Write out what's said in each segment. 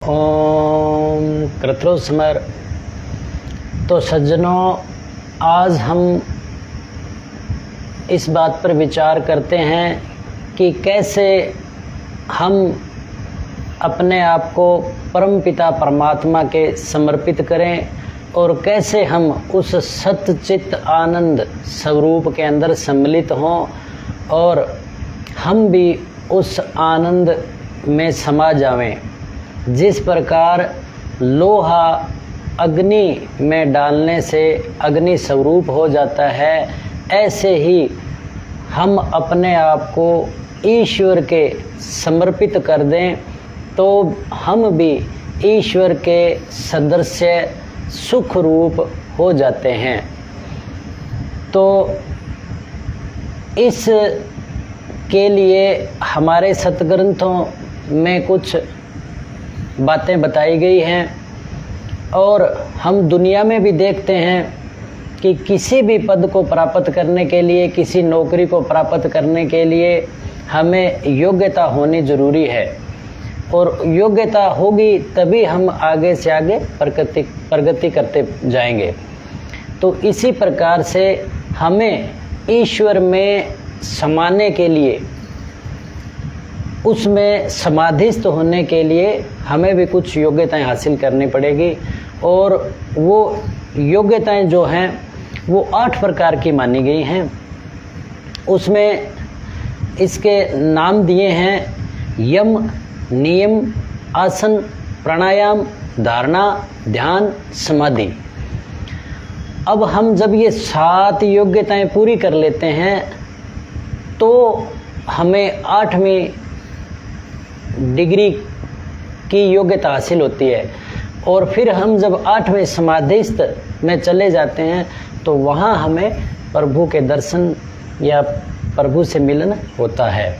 ओम कृत्रोस्मर। तो सज्जनों, आज हम इस बात पर विचार करते हैं कि कैसे हम अपने आप को परमपिता परमात्मा के समर्पित करें और कैसे हम उस सच्चित आनंद स्वरूप के अंदर सम्मिलित हों और हम भी उस आनंद में समा जावें। जिस प्रकार लोहा अग्नि में डालने से अग्नि स्वरूप हो जाता है, ऐसे ही हम अपने आप को ईश्वर के समर्पित कर दें तो हम भी ईश्वर के सदृश्य सुख रूप हो जाते हैं। तो इस के लिए हमारे सतग्रंथों में कुछ बातें बताई गई हैं और हम दुनिया में भी देखते हैं कि किसी भी पद को प्राप्त करने के लिए, किसी नौकरी को प्राप्त करने के लिए हमें योग्यता होनी ज़रूरी है और योग्यता होगी तभी हम आगे से आगे प्रगति करते जाएंगे। तो इसी प्रकार से हमें ईश्वर में समाने के लिए, उसमें समाधिस्थ होने के लिए हमें भी कुछ योग्यताएं हासिल करनी पड़ेगी और वो योग्यताएं जो हैं वो 8 प्रकार की मानी गई हैं। उसमें इसके नाम दिए हैं यम, नियम, आसन, प्राणायाम, धारणा, ध्यान, समाधि। अब हम जब ये 7 योग्यताएं पूरी कर लेते हैं तो हमें 8वीं डिग्री की योग्यता हासिल होती है और फिर हम जब 8वें समाधिस्थ में चले जाते हैं तो वहाँ हमें प्रभु के दर्शन या प्रभु से मिलन होता है।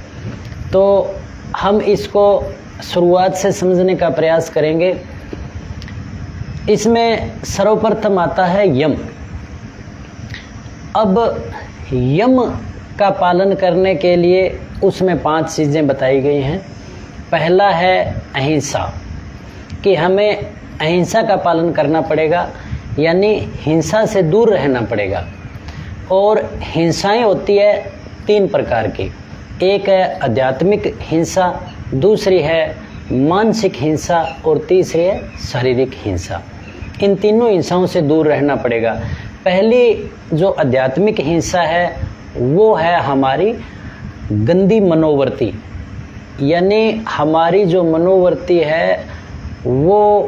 तो हम इसको शुरुआत से समझने का प्रयास करेंगे। इसमें सर्वप्रथम आता है यम। अब यम का पालन करने के लिए उसमें 5 चीज़ें बताई गई हैं। पहला है अहिंसा, कि हमें अहिंसा का पालन करना पड़ेगा, यानी हिंसा से दूर रहना पड़ेगा। और हिंसाएं होती है 3 प्रकार की। एक है आध्यात्मिक हिंसा, दूसरी है मानसिक हिंसा और तीसरी है शारीरिक हिंसा। इन तीनों हिंसाओं से दूर रहना पड़ेगा। पहली जो आध्यात्मिक हिंसा है वो है हमारी गंदी मनोवृत्ति, यानी हमारी जो मनोवृत्ति है वो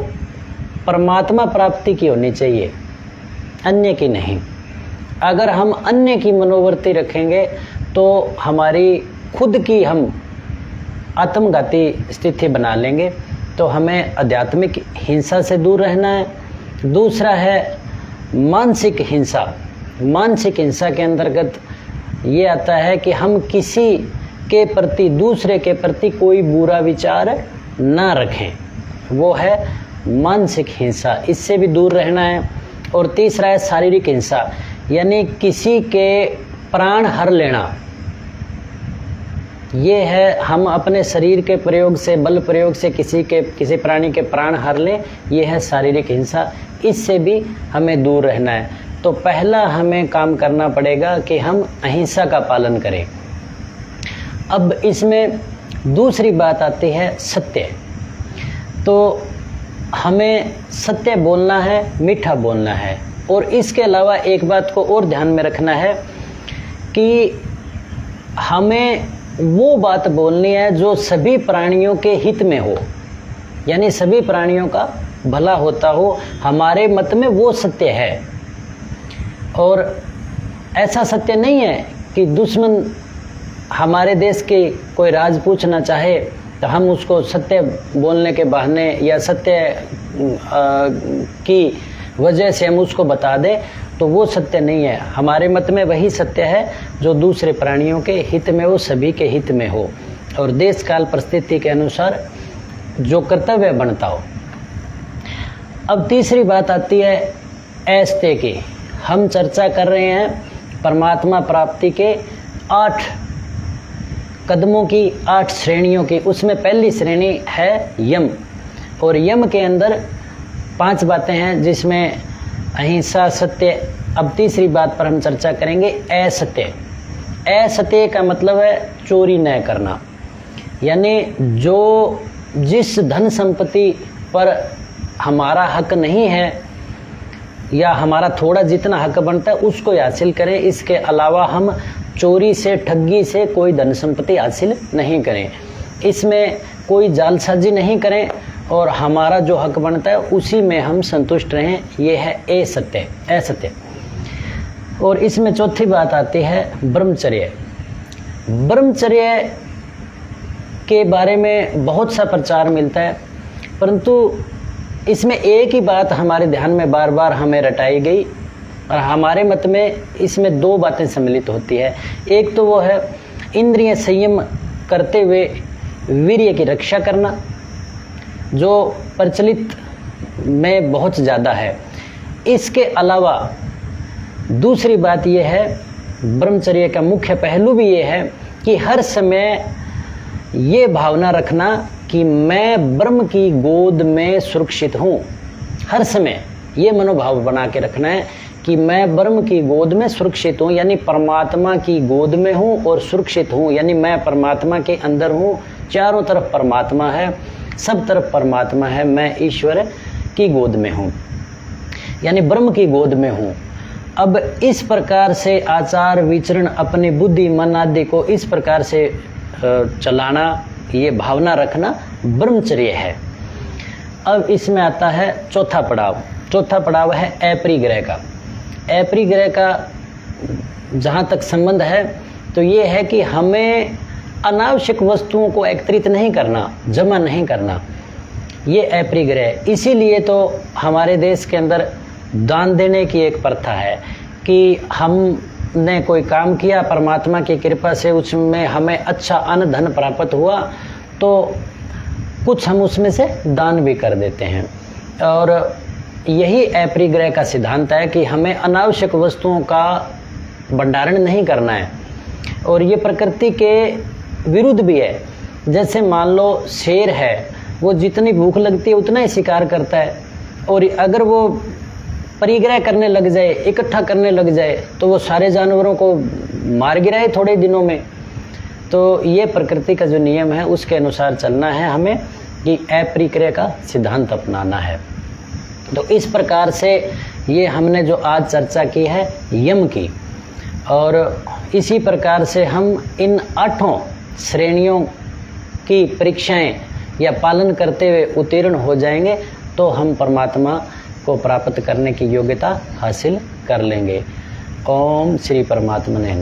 परमात्मा प्राप्ति की होनी चाहिए, अन्य की नहीं। अगर हम अन्य की मनोवृत्ति रखेंगे तो हमारी खुद की हम आत्मघाती स्थिति बना लेंगे। तो हमें आध्यात्मिक हिंसा से दूर रहना है। दूसरा है मानसिक हिंसा। मानसिक हिंसा के अंतर्गत ये आता है कि हम किसी के प्रति, दूसरे के प्रति कोई बुरा विचार ना रखें, वो है मानसिक हिंसा, इससे भी दूर रहना है। और तीसरा है शारीरिक हिंसा, यानी किसी के प्राण हर लेना। ये है हम अपने शरीर के प्रयोग से, बल प्रयोग से किसी प्राणी के प्राण हर लें, ये है शारीरिक हिंसा। इससे भी हमें दूर रहना है। तो पहला हमें काम करना पड़ेगा कि हम अहिंसा का पालन करें। अब इसमें दूसरी बात आती है सत्य। तो हमें सत्य बोलना है, मीठा बोलना है। और इसके अलावा एक बात को और ध्यान में रखना है कि हमें वो बात बोलनी है जो सभी प्राणियों के हित में हो, यानी सभी प्राणियों का भला होता हो। हमारे मत में वो सत्य है। और ऐसा सत्य नहीं है कि दुश्मन हमारे देश के कोई राज पूछना चाहे तो हम उसको सत्य बोलने के बहाने या सत्य की वजह से हम उसको बता दें, तो वो सत्य नहीं है। हमारे मत में वही सत्य है जो दूसरे प्राणियों के हित में हो, सभी के हित में हो और देश काल परिस्थिति के अनुसार जो कर्तव्य बनता हो। अब तीसरी बात आती है ऐस्ते की। हम चर्चा कर रहे हैं परमात्मा प्राप्ति के 8 कदमों की, 8 श्रेणियों की। उसमें पहली श्रेणी है यम और यम के अंदर 5 बातें हैं, जिसमें अहिंसा, सत्य। अब तीसरी बात पर हम चर्चा करेंगे, असत्य। असत्य का मतलब है चोरी न करना, यानी जिस धन संपत्ति पर हमारा हक नहीं है या हमारा थोड़ा जितना हक बनता है उसको हासिल करें। इसके अलावा हम चोरी से, ठगी से कोई धन संपत्ति हासिल नहीं करें। इसमें कोई जालसाजी नहीं करें और हमारा जो हक बनता है उसी में हम संतुष्ट रहें। ये है असत्य। और इसमें चौथी बात आती है ब्रह्मचर्य। ब्रह्मचर्य के बारे में बहुत सा प्रचार मिलता है, परंतु इसमें एक ही बात हमारे ध्यान में बार बार हमें रटाई गई और हमारे मत में इसमें 2 बातें सम्मिलित होती है। एक तो वो है इंद्रिय संयम करते हुए वीर्य की रक्षा करना, जो प्रचलित में बहुत ज़्यादा है। इसके अलावा दूसरी बात यह है, ब्रह्मचर्य का मुख्य पहलू भी ये है कि हर समय ये भावना रखना कि मैं ब्रह्म की गोद में सुरक्षित हूँ। हर समय ये मनोभाव बना के रखना है कि मैं ब्रह्म की गोद में सुरक्षित हूँ, यानी परमात्मा की गोद में हूँ और सुरक्षित हूँ, यानी मैं परमात्मा के अंदर हूँ। चारों तरफ परमात्मा है, सब तरफ परमात्मा है, मैं ईश्वर की गोद में हूँ, यानी ब्रह्म की गोद में हूँ। अब इस प्रकार से आचार विचरण, अपनी बुद्धि मन आदि को इस प्रकार से चलाना, ये भावना रखना ब्रह्मचर्य है। अब इसमें आता है चौथा पड़ाव है अपरिग्रह का। अपरिग्रह का जहाँ तक संबंध है तो ये है कि हमें अनावश्यक वस्तुओं को एकत्रित नहीं करना, जमा नहीं करना, ये अपरिग्रह। इसीलिए तो हमारे देश के अंदर दान देने की एक प्रथा है कि हमने कोई काम किया, परमात्मा की कृपा से उसमें हमें अच्छा अन्न धन प्राप्त हुआ तो कुछ हम उसमें से दान भी कर देते हैं। और यही अपरिग्रह का सिद्धांत है कि हमें अनावश्यक वस्तुओं का भंडारण नहीं करना है, और ये प्रकृति के विरुद्ध भी है। जैसे मान लो शेर है, वो जितनी भूख लगती है उतना ही शिकार करता है, और अगर वो परिग्रह करने लग जाए, इकट्ठा करने लग जाए, तो वो सारे जानवरों को मार गिराए थोड़े दिनों में। तो ये प्रकृति का जो नियम है उसके अनुसार चलना है हमें, कि अपरिग्रह का सिद्धांत अपनाना है। तो इस प्रकार से ये हमने जो आज चर्चा की है यम की, और इसी प्रकार से हम इन 8 श्रेणियों की परीक्षाएं या पालन करते हुए उत्तीर्ण हो जाएंगे तो हम परमात्मा को प्राप्त करने की योग्यता हासिल कर लेंगे। ओम श्री परमात्मा ने